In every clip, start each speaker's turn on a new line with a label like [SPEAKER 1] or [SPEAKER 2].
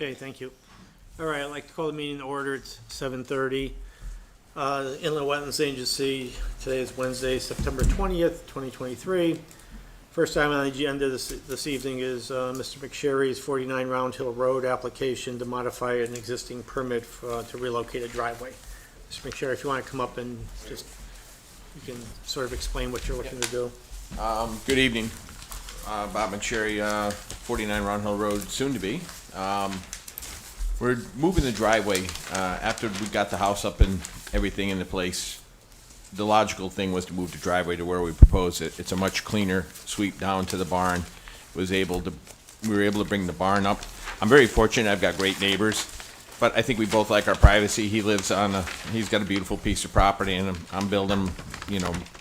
[SPEAKER 1] Okay, thank you. All right, I'd like to call the meeting to order. It's 7:30. Inland Wetlands Agency, today is Wednesday, September 20th, 2023. First item on the agenda this evening is Mr. McSherry's 49 Round Hill Road application to modify an existing permit to relocate a driveway. Mr. McSherry, if you want to come up and just, you can sort of explain what you're looking to do.
[SPEAKER 2] Good evening. Bob McSherry, 49 Round Hill Road, soon to be. We're moving the driveway after we got the house up and everything into place. The logical thing was to move the driveway to where we proposed it. It's a much cleaner sweep down to the barn. We were able to bring the barn up. I'm very fortunate. I've got great neighbors, but I think we both like our privacy. He's got a beautiful piece of property, and I'm building,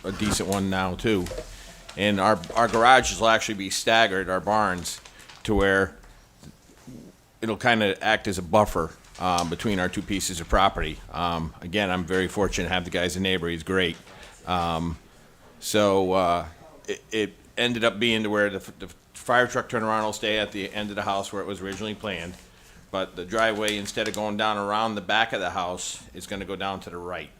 [SPEAKER 2] a decent one now too. And our garages will actually be staggered, our barns, to where it'll kind of act as a buffer between our two pieces of property. Again, I'm very fortunate to have the guy as a neighbor. He's great. It ended up being to where the fire truck turnaround will stay at the end of the house where it was originally planned. But the driveway, instead of going down around the back of the house, is going to go down to the right.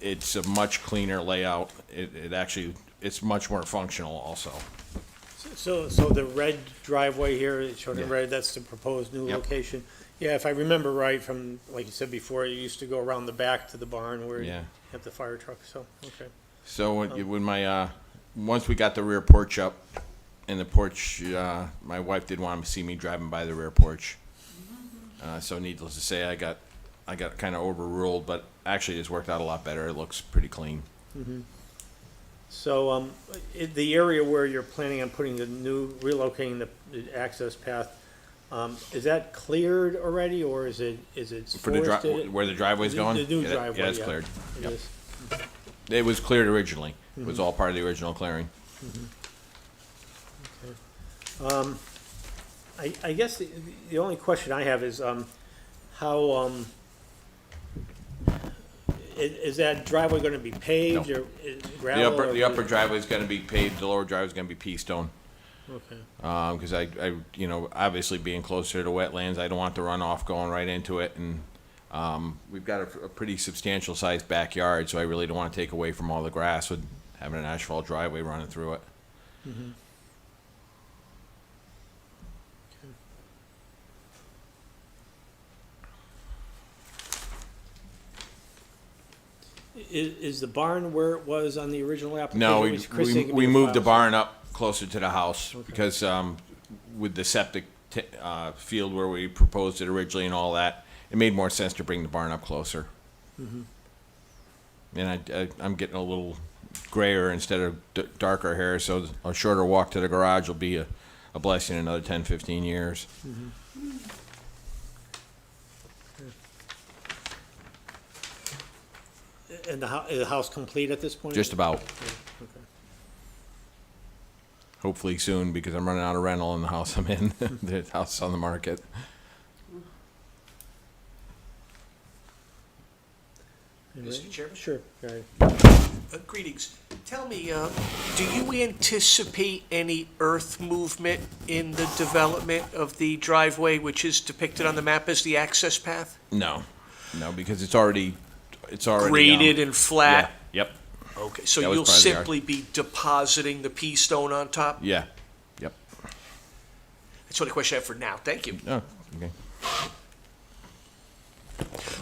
[SPEAKER 2] It's a much cleaner layout. It's much more functional also.
[SPEAKER 1] So the red driveway here, it's shown in
[SPEAKER 2] Yeah.
[SPEAKER 1] red, that's the proposed new
[SPEAKER 2] Yep.
[SPEAKER 1] location. Yeah, if I remember right from, like you said before, it used to go around the back to the barn where you
[SPEAKER 2] Yeah.
[SPEAKER 1] have the fire truck, so, okay.
[SPEAKER 2] So once we got the rear porch up, and the porch, my wife did want to see me driving by the rear porch. So needless to say, I got kind of overruled, but actually it's worked out a lot better. It looks pretty clean.
[SPEAKER 1] So, the area where you're planning on putting relocating the access path, is that cleared already, or is it
[SPEAKER 2] For the
[SPEAKER 1] forested?
[SPEAKER 2] where the driveway's going?
[SPEAKER 1] The new
[SPEAKER 2] Yeah,
[SPEAKER 1] driveway,
[SPEAKER 2] yeah, it's
[SPEAKER 1] yeah.
[SPEAKER 2] cleared.
[SPEAKER 1] It
[SPEAKER 2] Yep.
[SPEAKER 1] is.
[SPEAKER 2] It was cleared originally. It was all part of the original clearing.
[SPEAKER 1] I guess the only question I have is, how, is that driveway gonna be paved
[SPEAKER 2] No.
[SPEAKER 1] or gravel?
[SPEAKER 2] The upper driveway's gonna be paved, the lower driveway's gonna be pea stone.
[SPEAKER 1] Okay,
[SPEAKER 2] Because obviously being closer to wetlands, I don't want the runoff going right into it, and we've got a pretty substantial sized backyard, so I really don't want to take away from all the grass with having an asphalt driveway running through it.
[SPEAKER 1] is the barn where it was on the original application?
[SPEAKER 2] No,
[SPEAKER 1] Was Chris taking
[SPEAKER 2] we
[SPEAKER 1] me
[SPEAKER 2] moved the
[SPEAKER 1] files?
[SPEAKER 2] barn up closer to the house
[SPEAKER 1] Okay.
[SPEAKER 2] because with the septic field where we proposed it originally and all that, it made more sense to bring the barn up closer. And I'm getting a little grayer instead of darker hair, so a shorter walk to the garage will be a blessing in another 10, 15 years.
[SPEAKER 1] And is the house complete at this point?
[SPEAKER 2] Just about.
[SPEAKER 1] Okay.
[SPEAKER 2] Hopefully soon, because I'm running out of rental in the house I'm in. The house is on the market.
[SPEAKER 3] Mr. Chairman?
[SPEAKER 1] Sure, go ahead.
[SPEAKER 3] Greetings. Tell me, do you anticipate any earth movement in the development of the driveway, which is depicted on the map as the access path?
[SPEAKER 2] No, because it's already
[SPEAKER 3] Graded and flat?
[SPEAKER 2] Yeah, yep,
[SPEAKER 3] Okay, so
[SPEAKER 2] That was
[SPEAKER 3] you'll
[SPEAKER 2] part of the
[SPEAKER 3] simply be depositing the pea stone on top?
[SPEAKER 2] yeah, yep.
[SPEAKER 3] That's the only question I have for now. Thank you.
[SPEAKER 2] Oh, okay.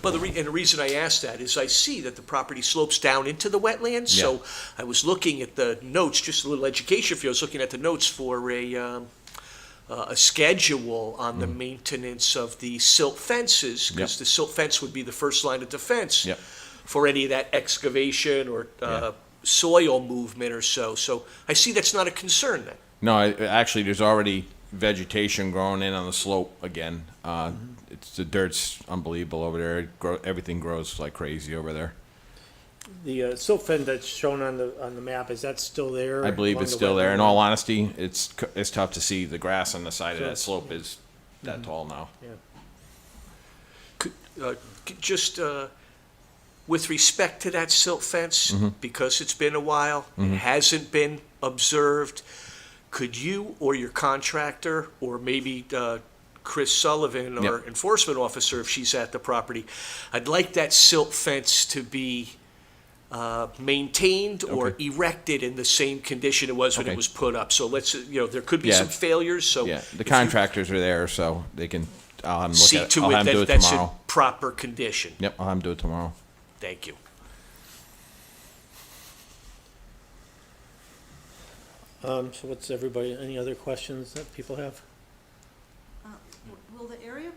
[SPEAKER 3] Well, the reason I ask that is I see that the property slopes down into the wetlands.
[SPEAKER 2] Yeah.
[SPEAKER 3] So I was looking at the notes, just a little education for you. I was looking at the notes for a schedule on the maintenance of the silt fences, because
[SPEAKER 2] Yep.
[SPEAKER 3] the silt fence would be the first line of defense
[SPEAKER 2] Yep.
[SPEAKER 3] for any of that excavation or
[SPEAKER 2] Yeah.
[SPEAKER 3] soil movement or so. So I see that's not a concern then.
[SPEAKER 2] No, actually, there's already vegetation growing in on the slope again. The dirt's unbelievable over there. Everything grows like crazy over there.
[SPEAKER 1] The silt fence that's shown on the map, is that still there?
[SPEAKER 2] I believe
[SPEAKER 1] along
[SPEAKER 2] it's
[SPEAKER 1] the
[SPEAKER 2] still there. In
[SPEAKER 1] wetland?
[SPEAKER 2] all honesty, it's tough to see. The grass on the side of
[SPEAKER 1] Sure.
[SPEAKER 2] that slope is that tall now.
[SPEAKER 1] Yeah.
[SPEAKER 3] Just with respect to that silt fence,
[SPEAKER 2] Mm-hmm.
[SPEAKER 3] because it's been a while, it hasn't been observed, could you or your contractor, or maybe Chris Sullivan, our
[SPEAKER 2] Yep.
[SPEAKER 3] enforcement officer, if she's at the property. I'd like that silt fence to be maintained or
[SPEAKER 2] Okay.
[SPEAKER 3] erected in the same condition it was when it
[SPEAKER 2] Okay.
[SPEAKER 3] was put up. So let's, there could be
[SPEAKER 2] Yeah.
[SPEAKER 3] some failures, so.
[SPEAKER 2] Yeah,
[SPEAKER 3] if
[SPEAKER 2] the
[SPEAKER 3] you
[SPEAKER 2] contractors are there, so they can, I'll have them look
[SPEAKER 3] See
[SPEAKER 2] at it.
[SPEAKER 3] to
[SPEAKER 2] I'll
[SPEAKER 3] it
[SPEAKER 2] have them do
[SPEAKER 3] that
[SPEAKER 2] it
[SPEAKER 3] that's in
[SPEAKER 2] tomorrow.
[SPEAKER 3] proper condition.
[SPEAKER 2] Yep, I'll have them do it tomorrow.
[SPEAKER 3] Thank you.
[SPEAKER 1] So what's everybody, any other questions that people have?
[SPEAKER 4] Will the area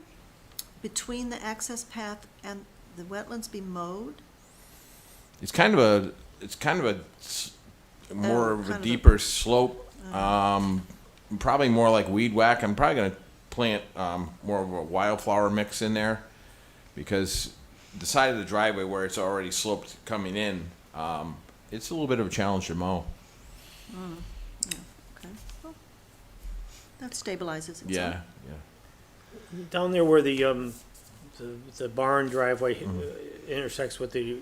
[SPEAKER 4] between the access path and the wetlands be mowed?
[SPEAKER 2] It's kind of a, more of
[SPEAKER 4] kind
[SPEAKER 2] a
[SPEAKER 4] of a-
[SPEAKER 2] deeper slope. Probably more like weed whack. I'm probably gonna plant, more of a wildflower mix in there, because the side of the driveway where it's already sloped coming in, it's a little bit of a challenge to mow.
[SPEAKER 4] Okay, well, that stabilizes itself.
[SPEAKER 2] Yeah, yeah.
[SPEAKER 1] Down there where the barn driveway intersects with the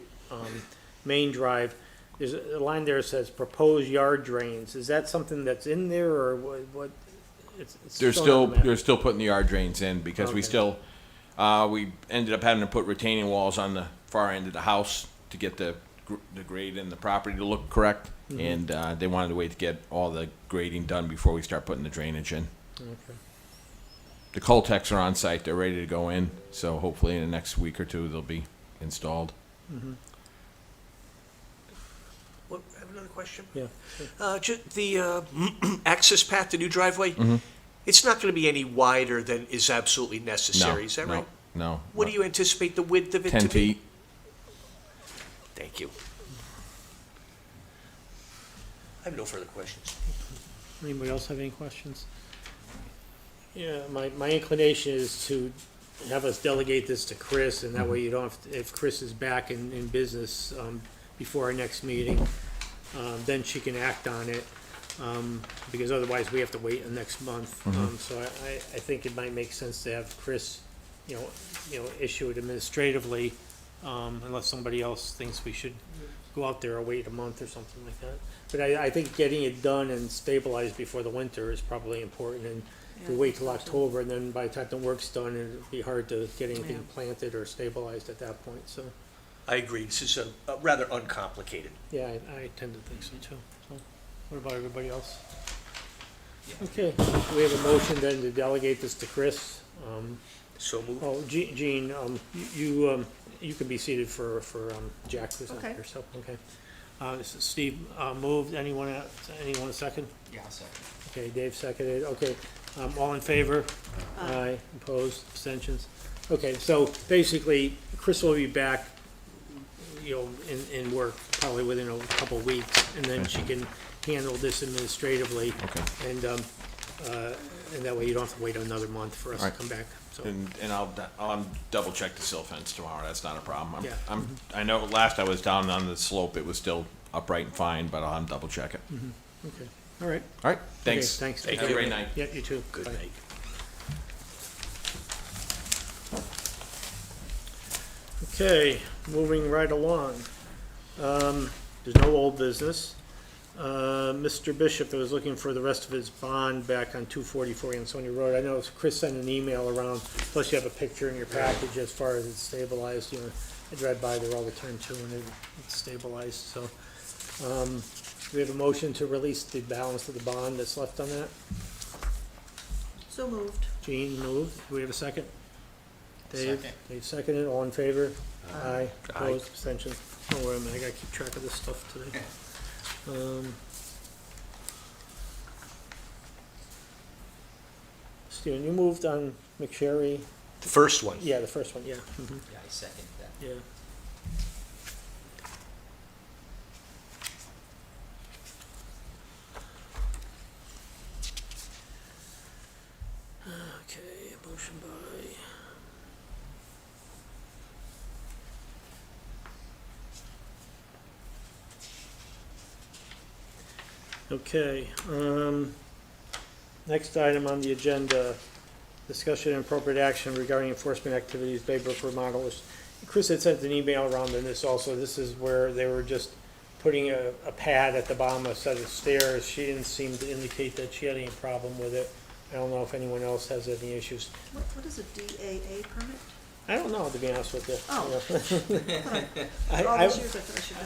[SPEAKER 1] main drive, there's a line there that says proposed yard drains. Is that something that's in there, or what? It's
[SPEAKER 2] They're
[SPEAKER 1] shown on
[SPEAKER 2] still,
[SPEAKER 1] the map.
[SPEAKER 2] they're still putting the yard drains in, because we
[SPEAKER 1] Okay.
[SPEAKER 2] still, we ended up having to put retaining walls on the far end of the house to get the grade in the property to look correct. And, they wanted to wait to get all the grading done before we start putting the drainage in.
[SPEAKER 1] Okay.
[SPEAKER 2] The Coltex are on site, they're ready to go in, so hopefully in the next week or two, they'll be installed.
[SPEAKER 3] What, I have another question.
[SPEAKER 1] Yeah.
[SPEAKER 3] The access path, the new driveway, it's not going to be any wider than is absolutely necessary,
[SPEAKER 2] No,
[SPEAKER 3] is that
[SPEAKER 2] no,
[SPEAKER 3] right?
[SPEAKER 2] No.
[SPEAKER 3] What do you anticipate the width of it to be?
[SPEAKER 2] 10 feet.
[SPEAKER 3] Thank you. I have no further questions.
[SPEAKER 1] Anybody else have any questions? Yeah, my inclination is to have us delegate this to Chris, and that way you don't have, if Chris is back in business, before our next meeting, then she can act on it, because otherwise we have to wait the next month. So I think it might make sense to have Chris, issue it administratively, unless somebody else thinks we should go out there or wait a month or something like that. But I think getting it done and stabilized before the winter is probably important, and if we wait till October, and then by the time the work's done, it'd be hard to get anything
[SPEAKER 4] Yeah.
[SPEAKER 1] planted or stabilized at that point, so,
[SPEAKER 3] I agree, this is a rather uncomplicated.
[SPEAKER 1] yeah, I tend to think so too. So, what about everybody else? Okay, we have a motion then to delegate this to Chris.
[SPEAKER 3] So moved.
[SPEAKER 1] Oh, Jean, you can be seated for Jack, who's not
[SPEAKER 4] Okay.
[SPEAKER 1] here, so, okay. This is Steve moved, anyone a second?
[SPEAKER 5] Yeah, I'll second.
[SPEAKER 1] Okay, Dave seconded, okay, all in favor? Aye. Opposed, abstentions? Okay, so basically, Chris will be back, in work probably within a couple of weeks, and then she can handle this administratively.
[SPEAKER 2] Okay.
[SPEAKER 1] And that way you don't have to wait another month for us to
[SPEAKER 2] Alright.
[SPEAKER 1] come back, so.
[SPEAKER 2] And I'll double check the sill fence tomorrow, that's not a problem.
[SPEAKER 1] Yeah.
[SPEAKER 2] I know last I was down on the slope, it was still upright and fine, but I'll double check it.
[SPEAKER 1] Okay, all right.
[SPEAKER 2] All right, thanks.
[SPEAKER 1] Okay, thanks.
[SPEAKER 3] Thank
[SPEAKER 2] Have a
[SPEAKER 3] you.
[SPEAKER 2] great night.
[SPEAKER 1] Yeah, you too.
[SPEAKER 3] Good
[SPEAKER 1] Bye.
[SPEAKER 3] night.
[SPEAKER 1] Okay, moving right along. There's no old business. Mr. Bishop was looking for the rest of his bond back on 244 Ansonia Road. I know Chris sent an email around, plus you have a picture in your package as far as it's stabilized, I drive by there all the time too, and it's stabilized, so. We have a motion to release the balance of the bond that's left on that.
[SPEAKER 4] So moved.
[SPEAKER 1] Jean moved. Do we have a second? Dave?
[SPEAKER 5] Second.
[SPEAKER 1] Dave seconded. All in favor? Aye.
[SPEAKER 3] Aye.
[SPEAKER 1] Opposed? Abstentions? Oh, wait a minute. I gotta keep track of this stuff today. Steven, you moved on McSherry?
[SPEAKER 3] The first one.
[SPEAKER 1] Yeah, the first one, yeah. Mhm.
[SPEAKER 5] Yeah, I second that.
[SPEAKER 1] Yeah. Okay, motion by. Okay, next item on the agenda, discussion and appropriate action regarding enforcement activities, Baybrook remodelers. Chris had sent an email around on this also. This is where they were just putting a pad at the bottom of a set of stairs. She didn't seem to indicate that she had any problem with it. I don't know if anyone else has any issues.
[SPEAKER 4] What is a DAA permit?
[SPEAKER 1] I don't know, to be honest with you.
[SPEAKER 4] Oh.
[SPEAKER 1] I-
[SPEAKER 4] All
[SPEAKER 1] I-
[SPEAKER 4] those years I thought I should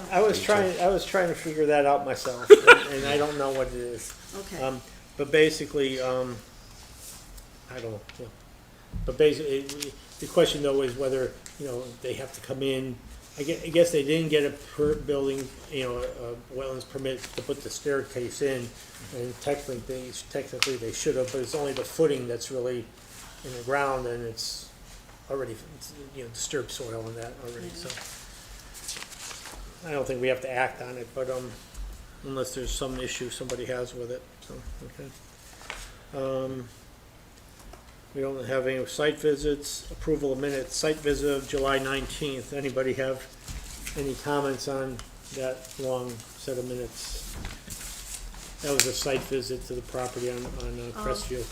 [SPEAKER 4] know.
[SPEAKER 1] I was trying to figure that out myself, and I don't know what it is.
[SPEAKER 4] Okay,
[SPEAKER 1] But basically, I don't know. Yeah. But basically, the question though is whether, they have to come in. I guess they didn't get a building, a wetlands permit to put the staircase in. And technically they should have, but it's only the footing that's really in the ground, and it's already, disturbed soil and that already, so. I don't think we have to act on it, but, unless there's some issue somebody has with it, so, okay. We don't have any site visits, approval of minutes, site visit of July 19th. Anybody have any comments on that long set of minutes? That was a site visit to the property on Crestview.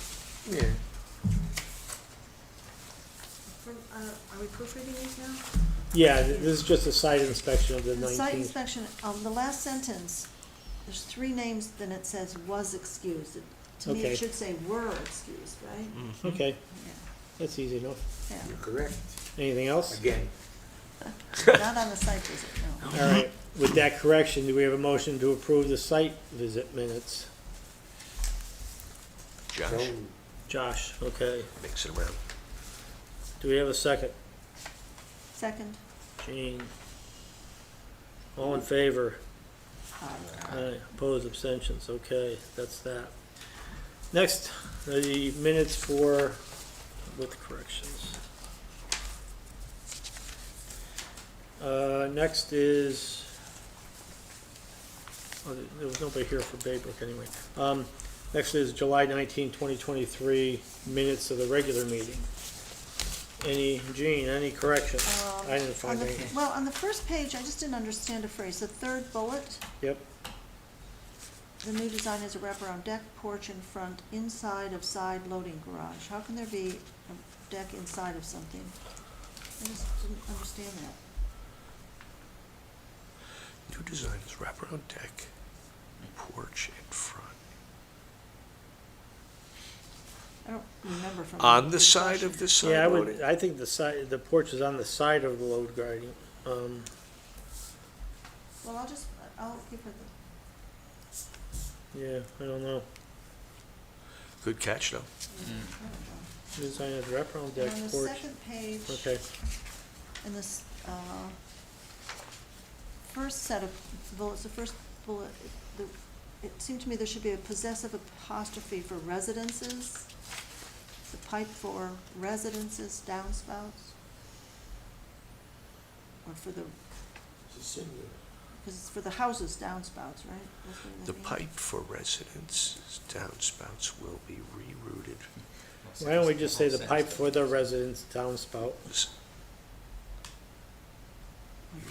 [SPEAKER 2] Yeah.
[SPEAKER 4] are we proofreading these now?
[SPEAKER 1] Yeah, this is just a site inspection of the
[SPEAKER 4] The site
[SPEAKER 1] 19th.
[SPEAKER 4] inspection, the last sentence, there's three names, then it says was excused. To me,
[SPEAKER 1] Okay.
[SPEAKER 4] it should say were excused, right?
[SPEAKER 1] Okay,
[SPEAKER 4] Yeah,
[SPEAKER 1] that's easy enough.
[SPEAKER 4] yeah.
[SPEAKER 5] Correct.
[SPEAKER 1] Anything else?
[SPEAKER 5] Again.
[SPEAKER 4] Not on the site visit, no.
[SPEAKER 1] All right, with that correction, do we have a motion to approve the site visit minutes?
[SPEAKER 3] Josh,
[SPEAKER 5] So,
[SPEAKER 1] Josh, okay.
[SPEAKER 3] mix it around.
[SPEAKER 1] Do we have a second?
[SPEAKER 4] Second,
[SPEAKER 1] Jean? All in favor?
[SPEAKER 4] aye.
[SPEAKER 1] Aye, opposed, abstentions, okay, that's that. Next, the minutes with corrections. Next is, there was nobody here for Baybrook anyway. Next is July 19, 2023, minutes of the regular meeting. Jean, any corrections? I didn't find any.
[SPEAKER 4] Well, on the first page, I just didn't understand a phrase. The third bullet,
[SPEAKER 1] Yep,
[SPEAKER 4] the new design is a wraparound deck, porch in front, inside of side loading garage. How can there be a deck inside of something? I just didn't understand that.
[SPEAKER 3] New design is wraparound deck, porch in front.
[SPEAKER 4] I don't remember from.
[SPEAKER 3] On the side of the side
[SPEAKER 1] yeah,
[SPEAKER 3] loading?
[SPEAKER 1] I think the porch is on the side of the load grading.
[SPEAKER 4] Well, I'll give her the.
[SPEAKER 1] Yeah, I don't know.
[SPEAKER 3] Good catch, though.
[SPEAKER 1] Design of wraparound
[SPEAKER 4] And
[SPEAKER 1] deck
[SPEAKER 4] on the
[SPEAKER 1] porch.
[SPEAKER 4] second page,
[SPEAKER 1] Okay,
[SPEAKER 4] in this, first set of bullets, the first bullet, it seemed to me there should be a possessive apostrophe for residences. The pipe for residences, downspouts. Or for the, because it's for the houses, downspouts, right? That's what
[SPEAKER 3] The
[SPEAKER 4] that means.
[SPEAKER 3] pipe for residents downspouts will be rerouted.
[SPEAKER 1] why don't we just say the pipe for the residents downspout?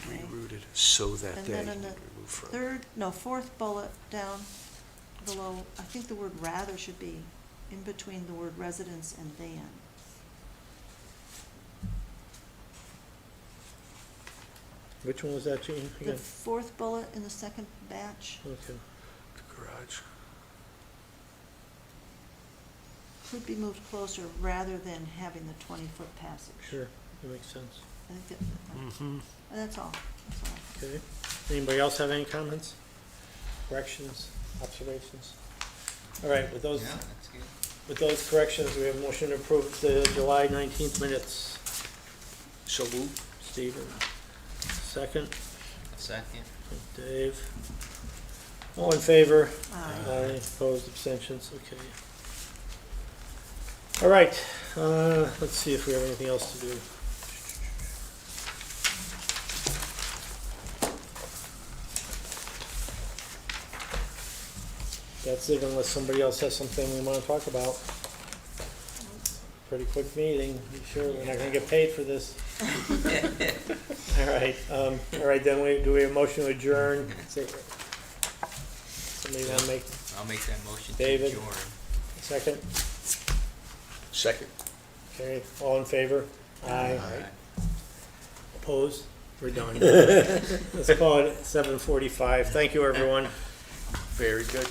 [SPEAKER 4] Okay.
[SPEAKER 3] Rerouted so that
[SPEAKER 4] And
[SPEAKER 3] they
[SPEAKER 4] then
[SPEAKER 3] can
[SPEAKER 4] in
[SPEAKER 3] be
[SPEAKER 4] the
[SPEAKER 3] removed from.
[SPEAKER 4] fourth bullet down below, I think the word rather should be in between the word residence and than.
[SPEAKER 1] Which one was that, Jean,
[SPEAKER 4] The
[SPEAKER 1] again?
[SPEAKER 4] fourth bullet in the second batch
[SPEAKER 1] Okay,
[SPEAKER 3] The garage.
[SPEAKER 4] could be moved closer rather than having the 20-foot passage.
[SPEAKER 1] sure, that makes sense.
[SPEAKER 4] I think that,
[SPEAKER 3] Mm-hmm.
[SPEAKER 4] that's all, that's all.
[SPEAKER 1] Okay, anybody else have any comments, corrections, observations? All right, with those,
[SPEAKER 6] Yeah, that's good.
[SPEAKER 1] with those corrections, we have a motion to approve the July 19th minutes.
[SPEAKER 3] So moved.
[SPEAKER 1] Stephen, second,
[SPEAKER 6] A second.
[SPEAKER 1] Dave. All in favor?
[SPEAKER 4] Aye.
[SPEAKER 1] Aye, opposed, abstentions, okay. All right, let's see if we have anything else to do. That's it, unless somebody else has something we wanna talk about. Pretty quick meeting, you sure, we're not gonna get paid for this. All right, then do we have a motion to adjourn? Somebody wanna make
[SPEAKER 6] I'll make that motion to
[SPEAKER 1] David?
[SPEAKER 6] adjourn.
[SPEAKER 1] a second?
[SPEAKER 3] Second.
[SPEAKER 1] Okay, all in favor? Aye.
[SPEAKER 6] Alright.
[SPEAKER 1] Opposed? We're done. Let's call it 7:45. Thank you, everyone.
[SPEAKER 3] Very good.